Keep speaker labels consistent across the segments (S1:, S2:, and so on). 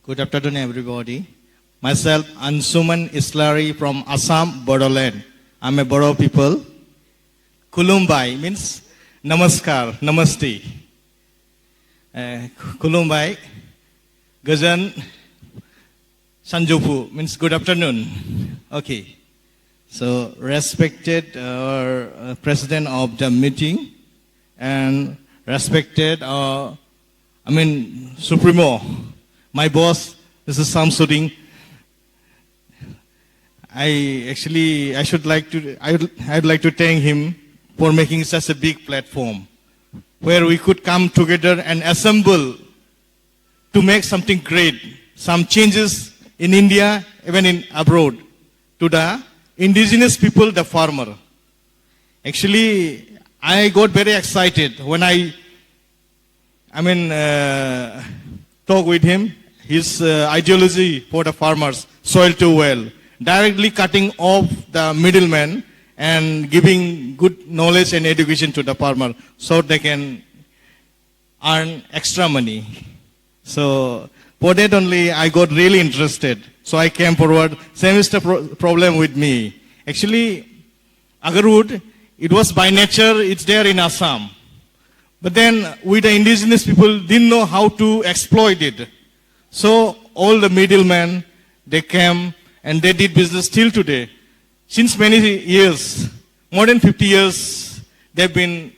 S1: Good afternoon, everybody. Myself, Ansuman Islari from Assam, Bodoland. I'm a Bodo people. Kulumbai means Namaskar, Namaste. Kulumbai, Gajan, Sanjopu means good afternoon. Okay. So, respected president of the meeting and respected, Supremo, my boss, this is Samsudin. I'd like to thank him for making such a big platform where we could come together and assemble to make something great, some changes in India, even in abroad, to the indigenous people, the farmer. Actually, I got very excited when I talk with him. His ideology for the farmers, soil to well, directly cutting off the middleman and giving good knowledge and education to the farmer so they can earn extra money. So for that only I got really interested. So I came forward. Same is the problem with me. Actually, agarwood, it was by nature, it's there in Assam. But then we the indigenous people didn't know how to exploit it. So all the middlemen, they came and they did business till today. Since many years, more than 50 years, they've been,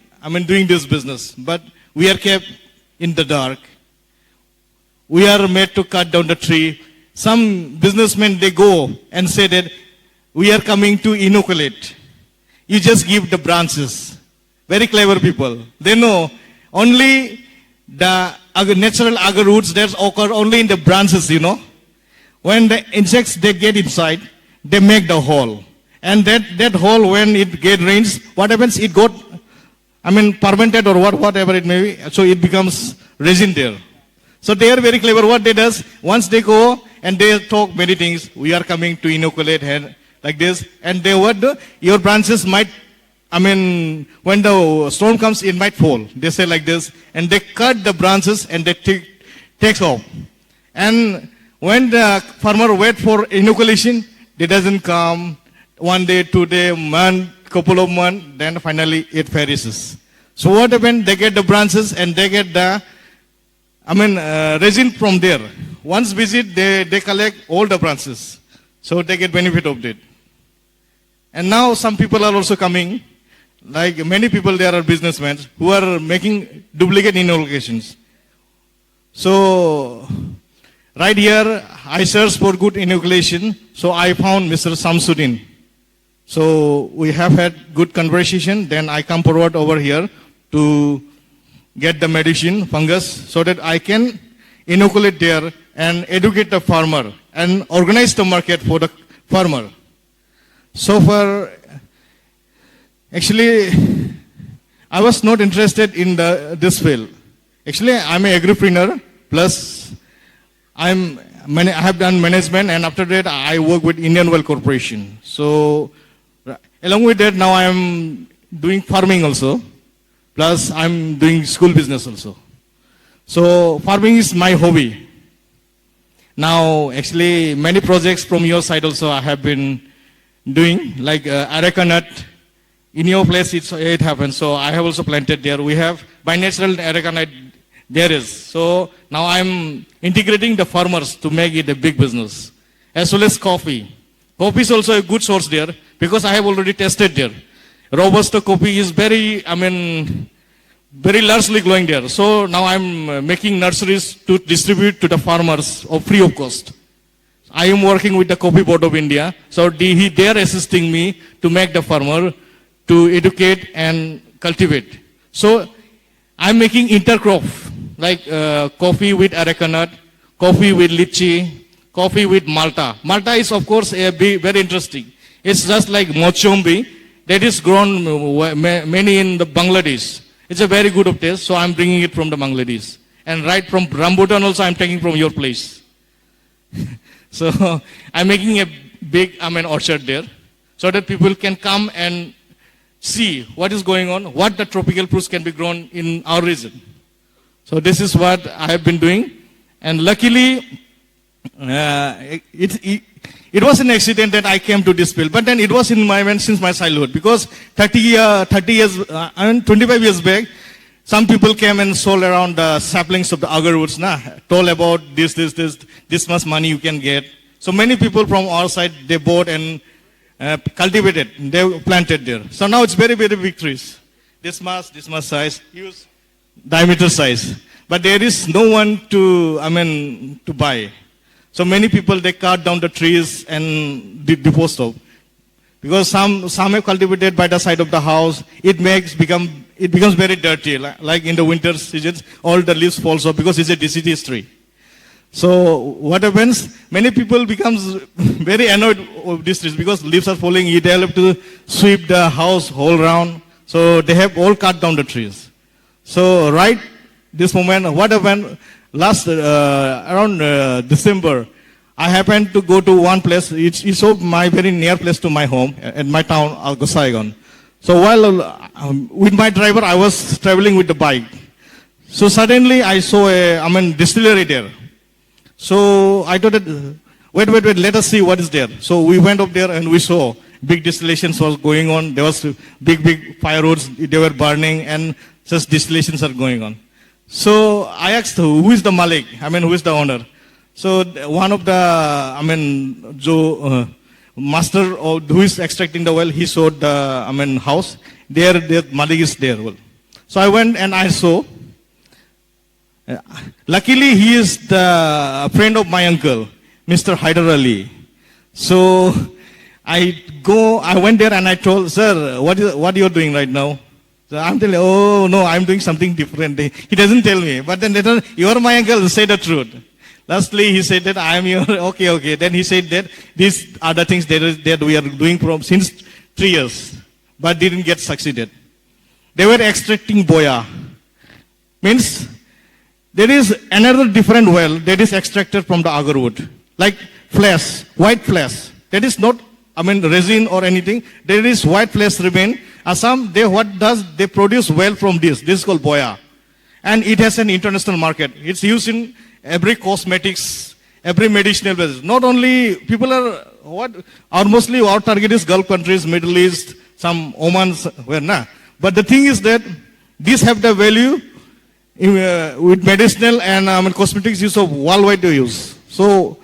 S1: doing this business. But we are kept in the dark. We are made to cut down the tree. Some businessmen, they go and say that we are coming to inoculate. You just give the branches. Very clever people. They know only the natural agar roots that occur only in the branches, When the insects, they get inside, they make the hole. And that hole, when it get rains, what happens? It got, fermented or whatever it may be. So it becomes resin there. So they are very clever. What they does, once they go and they talk many things, we are coming to inoculate here, like this. And they what do? Your branches might, when the storm comes, it might fall. They say like this. And they cut the branches and they takes off. And when the farmer wait for inoculation, it doesn't come 1 day, 2 day, month, couple of months, then finally it perishes. So what happened? They get the branches and they get the, resin from there. Once visit, they collect all the branches. So they get benefit of it. And now some people are also coming, like many people there are businessmen who are making duplicate inoculations. So right here, I searched for good inoculation, so I found Mr. Samsudin. So we have had good conversation, then I come forward over here to get the medicine, fungus, so that I can inoculate there and educate the farmer and organize the market for the farmer. So far, actually, I was not interested in this field. Actually, I'm an agripreneur, plus I have done management, and after that I work with Indian Oil Corporation. So along with that, now I am doing farming also, plus I'm doing school business also. So farming is my hobby. Now actually many projects from your side also I have been doing, like areca nut. In your place it happens, so I have also planted there. We have by natural areca nut there is. So now I'm integrating the farmers to make it a big business. As well as coffee. Coffee is also a good source there because I have already tested there. Robusta coffee is very largely growing there. So now I'm making nurseries to distribute to the farmers free of cost. I am working with the Coffee Board of India. So they are assisting me to make the farmer to educate and cultivate. So I'm making intercrop, like coffee with areca nut, coffee with lychee, coffee with Malta. Malta is of course very interesting. It's just like mochombi that is grown many in the Bangladesh. It's a very good of taste, so I'm bringing it from the Bangladesh. And right from rambutan also I'm taking from your place. So I'm making a big orchard there so that people can come and see what is going on, what the tropical fruits can be grown in our region. So this is what I have been doing. And luckily, It was an accident that I came to this field, but then it was in my mind since my childhood, because 30 years, 25 years back, some people came and sold around the saplings of the agarwoods, told about this much money you can get. So many people from our side, they bought and cultivated, they planted there. So now it's very, very big trees. This much size, huge diameter size. But there is no one to buy. So many people, they cut down the trees and dispose of. Because some have cultivated by the side of the house, it becomes very dirty. Like in the winter seasons, all the leaves falls off because it's a deciduous tree. So what happens? Many people becomes very annoyed of these trees because leaves are falling. They have to sweep the house whole round. So they have all cut down the trees. So right this moment, what happened? Last around December, I happened to go to one place. It's so my very near place to my home, in my town, Gosaigon. So while with my driver, I was traveling with the bike. So suddenly I saw a distillery there. So I thought that, wait, let us see what is there. So we went up there and we saw big distillations was going on. There was big firewoods, they were burning, and such distillations are going on. So I asked, who is the Malik? Who is the owner? So one of the, master who is extracting the oil, he showed the, house. There, Malik is there. So I went and I saw. Luckily, he is the friend of my uncle, Mr. Haider Ali. So I went there and I told, sir, what you are doing right now? So I'm telling, oh no, I'm doing something different. He doesn't tell me. But then later, you are my uncle, say the truth. Lastly, he said that I am your, okay. Then he said that these are the things that we are doing since 3 years, but didn't get succeeded. They were extracting boya. Means, there is another different well that is extracted from the agarwood. Like flesh, white flesh. That is not, resin or anything. There is white flesh remain. They produce well from this. This is called boya. And it has an international market. It's used in every cosmetics, every medicinal business. Not only, people are mostly our target is Gulf countries, Middle East, some Oman, But the thing is that these have the value with medicinal and cosmetics use of worldwide use. So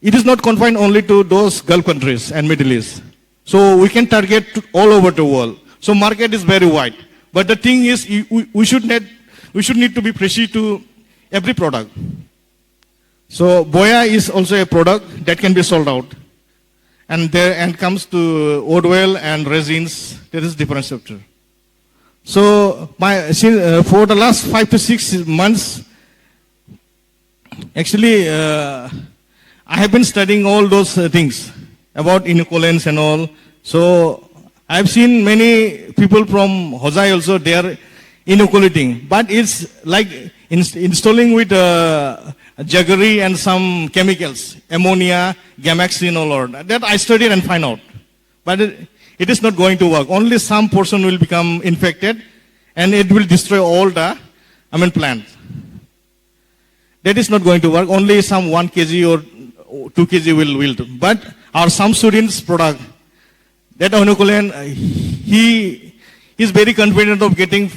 S1: it is not confined only to those Gulf countries and Middle East. So we can target all over the world. So market is very wide. But the thing is, we should need to be precise to every product. So boya is also a product that can be sold out. And comes to wood oil and resins, there is different structure. So for the last 5 to 6 months, actually, I have been studying all those things about inoculants and all. So I have seen many people from Hosai also, they are inoculating. But it's like installing with jaggery and some chemicals, ammonia, gamaxine, all that I studied and find out. But it is not going to work. Only some portion will become infected and it will destroy all the plants. That is not going to work. Only some 1 kg or 2 kg will do. But our some students' product, that inoculant, he is very confident of getting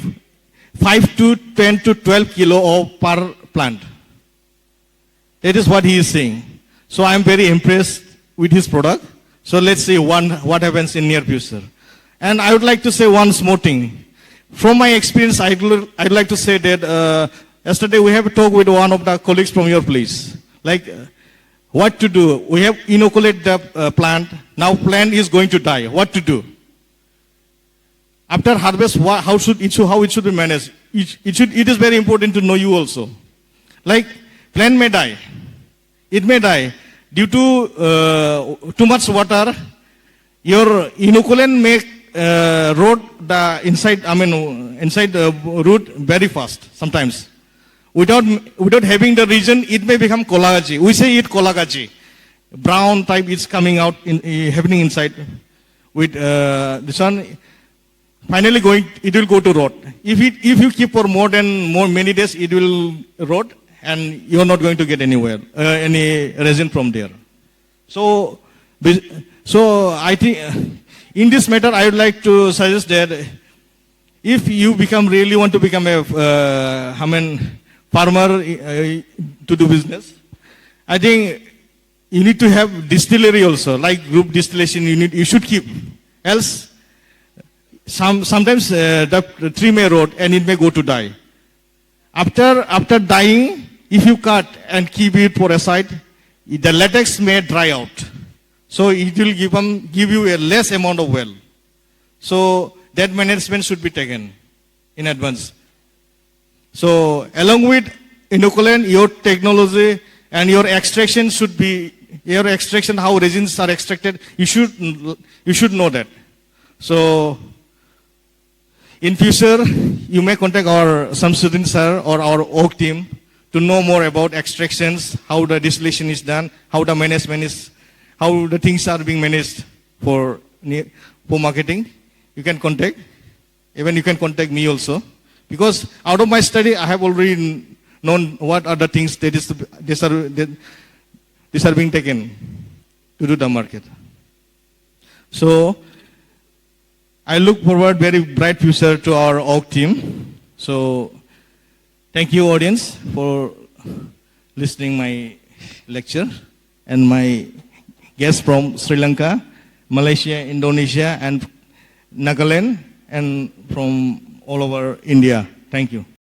S1: 5 to 10 to 12 kilo per plant. That is what he is saying. So I am very impressed with his product. So let's see what happens in near future. And I would like to say one more thing. From my experience, I'd like to say that yesterday we have a talk with one of the colleagues from your place. Like what to do. We have inoculate the plant. Now plant is going to die. What to do? After harvest, how it should be managed? It is very important to know you also. Like plant may die. It may die. Due to too much water, your inoculant may rot the inside the root very fast sometimes. Without having the region, it may become kolagachi. We say it kolagachi. Brown type is coming out, happening inside. With this one, finally it will go to rot. If you keep for many days, it will rot and you're not going to get anywhere, any resin from there. So, I think in this matter, I would like to suggest that if you really want to become a farmer to do business, I think you need to have distillery also, like group distillation. You should keep, else sometimes the tree may rot and it may go to die. After dying, if you cut and keep it for a side, the latex may dry out. So it will give you a less amount of well. So that management should be taken in advance. So along with inoculant, your technology and your extraction should be, how resins are extracted, you should know that. So in future, you may contact some students sir or our oak team to know more about extractions, how the distillation is done, how the management is, how the things are being managed for marketing. You can contact. Even you can contact me also. Because out of my study, I have already known what are the things these are being taken to do the market. So I look forward very bright future to our oak team. So thank you audience for listening my lecture, and my guests from Sri Lanka, Malaysia, Indonesia and Nagaland, and from all over India. Thank you.